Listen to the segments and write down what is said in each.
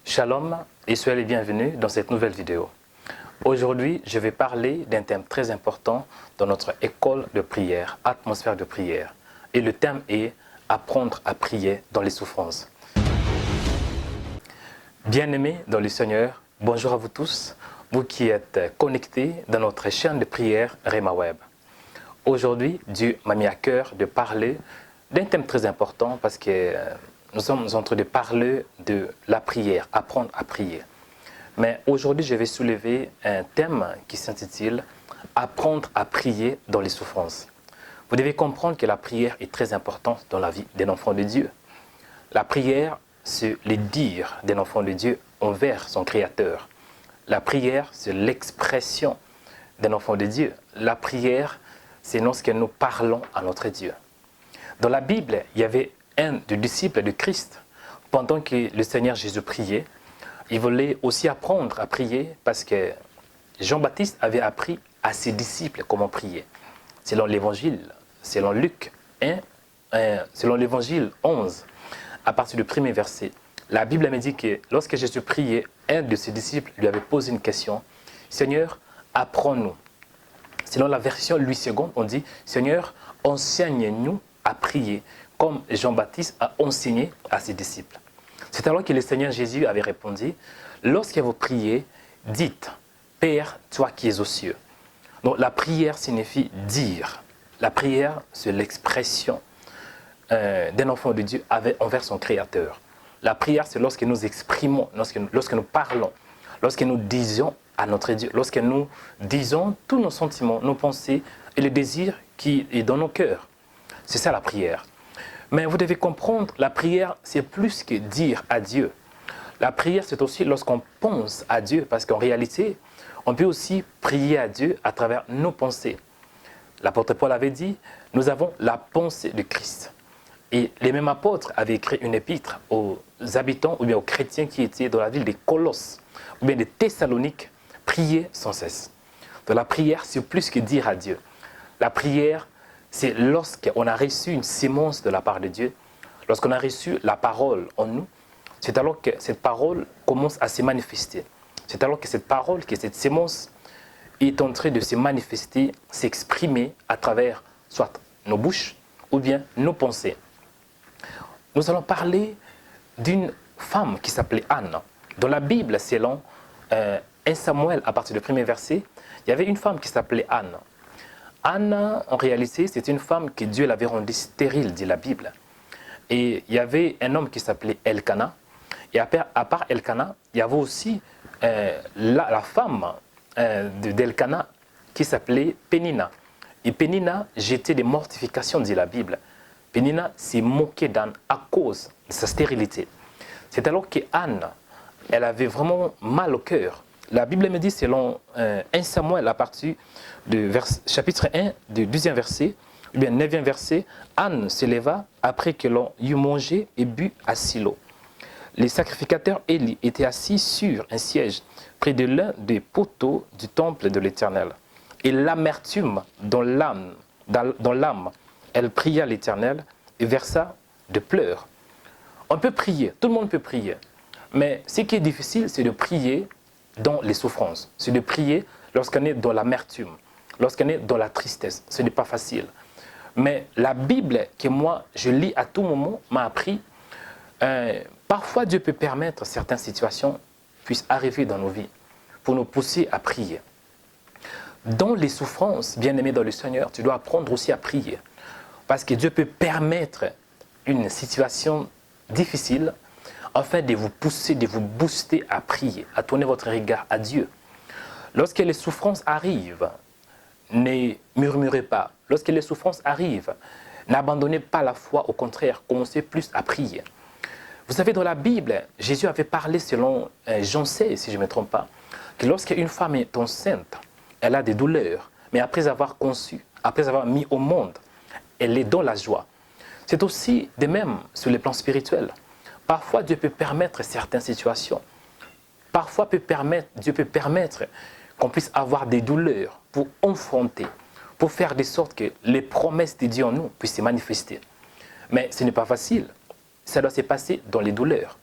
Shalom et soyez les bienvenus dans cette nouvelle vidéo. Aujourd'hui, je vais parler d'un thème très important dans notre école de prière, atmosphère de prière. Et le thème est apprendre à prier dans les souffrances. Bien-aimés dans le Seigneur, bonjour à vous tous, vous qui êtes connectés dans notre chaîne de prière Rema Web. Aujourd'hui, Dieu m'a mis à cœur de parler d'un thème très important parce que nous sommes en train de parler de la prière, apprendre à prier. Mais aujourd'hui, je vais soulever un thème qui s'intitule « Apprendre à prier dans les souffrances ». Vous devez comprendre que la prière est très importante dans la vie d'un enfant de Dieu. La prière, c'est le dire d'un enfant de Dieu envers son Créateur. La prière, c'est l'expression d'un enfant de Dieu. La prière, c'est lorsque nous parlons à notre Dieu. Dans la Bible, il y avait un des disciples de Christ. Pendant que le Seigneur Jésus priait, il voulait aussi apprendre à prier parce que Jean-Baptiste avait appris à ses disciples comment prier. Selon l'évangile, selon Luc 1, selon l'évangile 11, à partir du premier verset, la Bible me dit que lorsque Jésus priait, un de ses disciples lui avait posé une question. Seigneur, apprends-nous. Selon la version Louis II, on dit, Seigneur, enseigne-nous à prier, comme Jean-Baptiste a enseigné à ses disciples. C'est alors que le Seigneur Jésus avait répondu, lorsque vous priez, dites, Père, toi qui es aux cieux. Donc la prière signifie dire. La prière, c'est l'expression d'un enfant de Dieu envers son Créateur. La prière, c'est lorsque nous exprimons, lorsque nous parlons, lorsque nous disons à notre Dieu, lorsque nous disons tous nos sentiments, nos pensées et le désir qui est dans nos cœurs. C'est ça la prière. Mais vous devez comprendre, la prière, c'est plus que dire à Dieu. La prière, c'est aussi lorsqu'on pense à Dieu, parce qu'en réalité, on peut aussi prier à Dieu à travers nos pensées. L'apôtre Paul avait dit, nous avons la pensée de Christ. Et les mêmes apôtres avaient écrit une épître aux habitants ou bien aux chrétiens qui étaient dans la ville des Colosses ou bien des Thessaloniques, prier sans cesse. Donc la prière, c'est plus que dire à Dieu. La prière, c'est lorsqu'on a reçu une sémence de la part de Dieu, lorsqu'on a reçu la parole en nous, c'est alors que cette parole commence à se manifester. C'est alors que cette parole, que cette sémence est en train de se manifester, s'exprimer à travers soit nos bouches ou bien nos pensées. Nous allons parler d'une femme qui s'appelait Anne. Dans la Bible, selon 1 Samuel, à partir du premier verset, il y avait une femme qui s'appelait Anne. Anne, en réalité, c'est une femme que Dieu l'avait rendue stérile, dit la Bible. Et il y avait un homme qui s'appelait Elkana. Et à part Elkana, il y avait aussi la femme d'Elkana qui s'appelait Pénina. Et Pénina jetait des mortifications, dit la Bible. Pénina s'est moquée d'Anne à cause de sa stérilité. C'est alors qu'Anne, elle avait vraiment mal au cœur. La Bible me dit, selon 1 Samuel, à partir du chapitre 1, du 12e verset, ou bien 9e verset, Anne se leva après que l'on eut mangé et bu à Silo. Les sacrificateurs Élie étaient assis sur un siège près de l'un des poteaux du temple de l'Éternel. Et l'amertume dans l'âme, elle pria l'Éternel et versa de pleurs. On peut prier, tout le monde peut prier. Mais ce qui est difficile, c'est de prier dans les souffrances. C'est de prier lorsqu'on est dans l'amertume, lorsqu'on est dans la tristesse. Ce n'est pas facile. Mais la Bible que moi, je lis à tout moment, m'a appris, parfois Dieu peut permettre que certaines situations puissent arriver dans nos vies pour nous pousser à prier. Dans les souffrances, bien-aimé dans le Seigneur, tu dois apprendre aussi à prier. Parce que Dieu peut permettre une situation difficile afin de vous pousser, de vous booster à prier, à tourner votre regard à Dieu. Lorsque les souffrances arrivent, ne murmurez pas. Lorsque les souffrances arrivent, n'abandonnez pas la foi, au contraire, commencez plus à prier. Vous savez, dans la Bible, Jésus avait parlé selon Jean 16, si je ne me trompe pas, que lorsqu'une femme est enceinte, elle a des douleurs, mais après avoir conçu, après avoir mis au monde, elle est dans la joie. C'est aussi de même sur le plan spirituel. Parfois, Dieu peut permettre certaines situations. Parfois, Dieu peut permettre qu'on puisse avoir des douleurs pour confronter, pour faire de sorte que les promesses de Dieu en nous puissent se manifester. Mais ce n'est pas facile. Ça doit se passer dans les douleurs.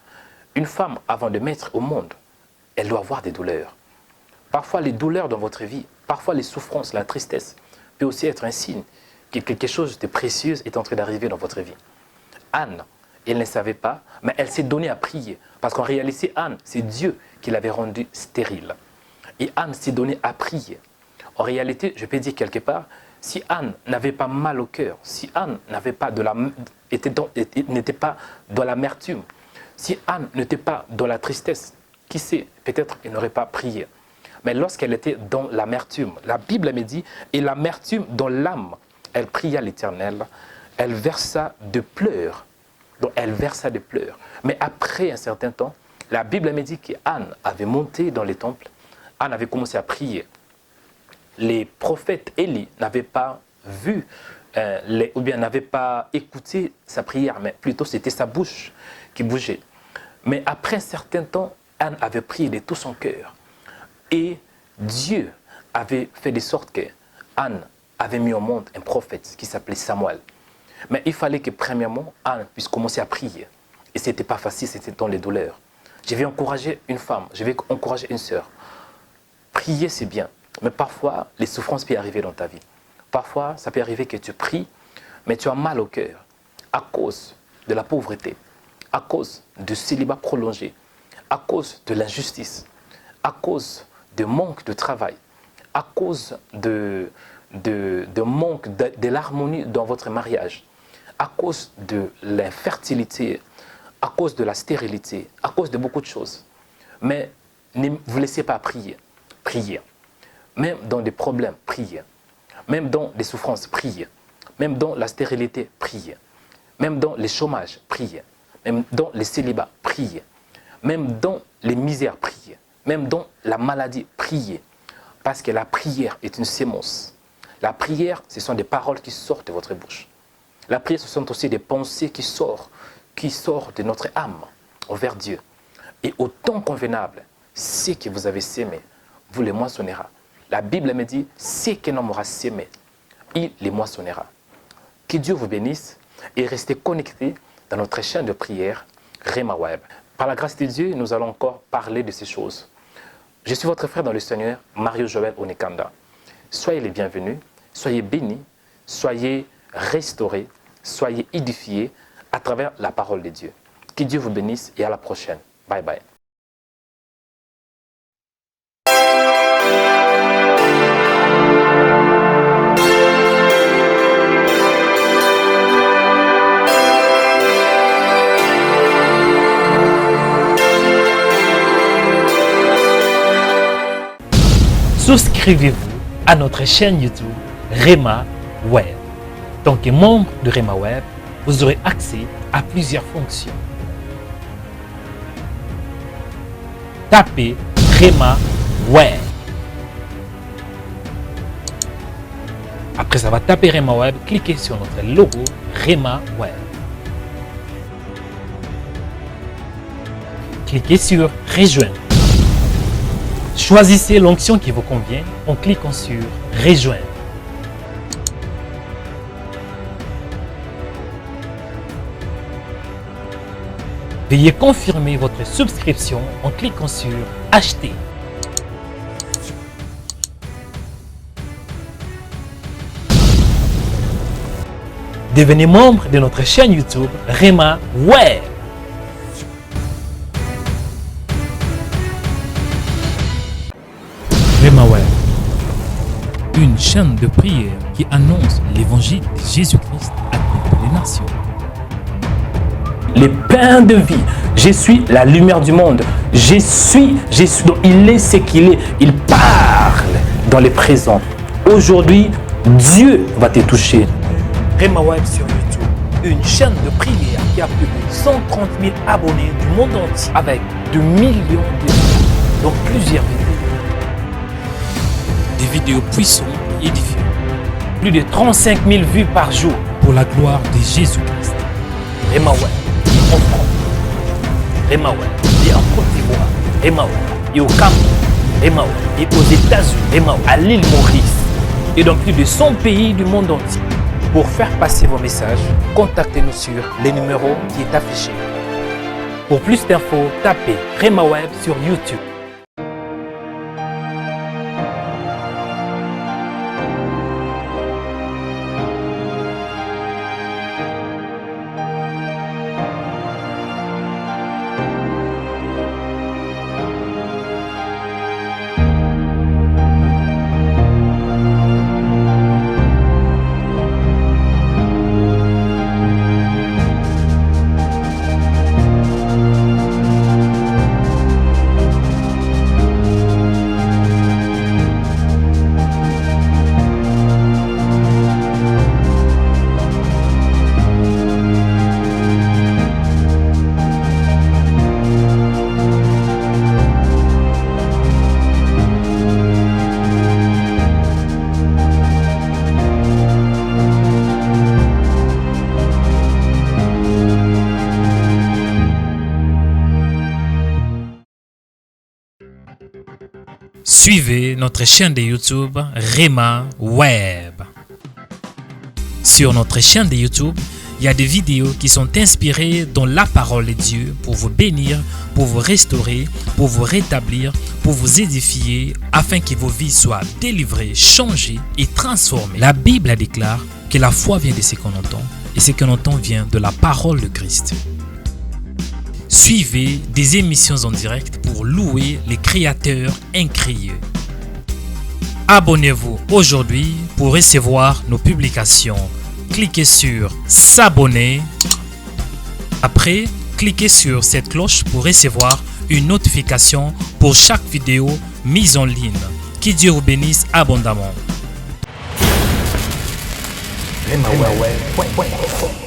Une femme, avant de mettre au monde, elle doit avoir des douleurs. Parfois, les douleurs dans votre vie, parfois les souffrances, la tristesse, peut aussi être un signe que quelque chose de précieux est en train d'arriver dans votre vie. Anne, elle ne savait pas, mais elle s'est donnée à prier. Parce qu'en réalité, Anne, c'est Dieu qui l'avait rendue stérile. Et Anne s'est donnée à prier. En réalité, je peux dire quelque part, si Anne n'avait pas mal au cœur, si Anne n'avait pas n'était pas dans l'amertume, si Anne n'était pas dans la tristesse, qui sait, peut-être elle n'aurait pas prié. Mais lorsqu'elle était dans l'amertume, la Bible me dit, et l'amertume dans l'âme, elle pria l'Éternel, elle versa de pleurs. Donc elle versa des pleurs. Mais après un certain temps, la Bible me dit qu'Anne avait monté dans les temples, Anne avait commencé à prier. Les prophètes Élie n'avaient pas vu, ou bien n'avaient pas écouté sa prière, mais plutôt c'était sa bouche qui bougeait. Mais après un certain temps, Anne avait prié de tout son cœur. Et Dieu avait fait de sorte que Anne avait mis au monde un prophète qui s'appelait Samuel. Mais il fallait que premièrement, Anne puisse commencer à prier. Et ce n'était pas facile, c'était dans les douleurs. Je vais encourager une femme, je vais encourager une sœur. Prier, c'est bien. Mais parfois, les souffrances peuvent arriver dans ta vie. Parfois, ça peut arriver que tu pries, mais tu as mal au cœur à cause de la pauvreté, à cause du célibat prolongé, à cause de l'injustice, à cause de manque de travail, à cause de manque de l'harmonie dans votre mariage, à cause de l'infertilité, à cause de la stérilité, à cause de beaucoup de choses. Mais ne vous laissez pas prier. Priez. Même dans des problèmes, priez. Même dans des souffrances, priez. Même dans la stérilité, priez. Même dans les chômages, priez. Même dans les célibats, priez. Même dans les misères, priez. Même dans la maladie, priez. Parce que la prière est une sémence. La prière, ce sont des paroles qui sortent de votre bouche. La prière, ce sont aussi des pensées qui sortent de notre âme envers Dieu. Et au temps convenable, ce que vous avez sémé, vous les moissonnera. La Bible me dit, ce qu'un homme aura sémé, il les moissonnera. Que Dieu vous bénisse et restez connectés dans notre chaîne de prière Rema Web. Par la grâce de Dieu, nous allons encore parler de ces choses. Je suis votre frère dans le Seigneur, Mario Joël Onekanda. Soyez les bienvenus, soyez bénis, soyez restaurés, soyez édifiés à travers la parole de Dieu. Que Dieu vous bénisse et à la prochaine. Bye bye. Souscrivez-vous à notre chaîne YouTube Rema Web. En tant que membre de Rema Web, vous aurez accès à plusieurs fonctions. Tapez Rema Web. Après avoir tapé Rema Web, cliquez sur notre logo Rema Web. Cliquez sur Rejoindre. Choisissez l'onction qui vous convient en cliquant sur Rejoindre. Veuillez confirmer votre subscription en cliquant sur Acheter. Devenez membre de notre chaîne YouTube Rema Web. Rema Web, une chaîne de prière qui annonce l'évangile de Jésus-Christ à toutes les nations. Les pains de vie, je suis la lumière du monde. Je suis, donc il est ce qu'il est. Il parle dans les présents. Aujourd'hui, Dieu va te toucher. Rema Web sur YouTube, une chaîne de prière qui a plus de 130 000 abonnés du monde entier avec de millions de vues dans plusieurs vidéos. Des vidéos puissantes et édifiantes. Plus de 35 000 vues par jour pour la gloire de Jésus-Christ. Rema Web en France, Rema Web et en Côte d'Ivoire, Rema Web et au Cameroun, Rema Web et aux États-Unis, Rema Web à l'île Maurice et dans plus de 100 pays du monde entier. Pour faire passer vos messages, contactez-nous sur les numéros qui est affiché. Pour plus d'infos, tapez Rema Web sur YouTube. Suivez notre chaîne de YouTube Rema Web. Sur notre chaîne de YouTube, il y a des vidéos qui sont inspirées dans la parole de Dieu pour vous bénir, pour vous restaurer, pour vous rétablir, pour vous édifier, afin que vos vies soient délivrées, changées et transformées. La Bible déclare que la foi vient de ce qu'on entend et ce qu'on entend vient de la parole de Christ. Suivez des émissions en direct pour louer les créateurs incréés. Abonnez-vous aujourd'hui pour recevoir nos publications. Cliquez sur s'abonner. Après, cliquez sur cette cloche pour recevoir une notification pour chaque vidéo mise en ligne. Que Dieu vous bénisse abondamment. RemaWeb.com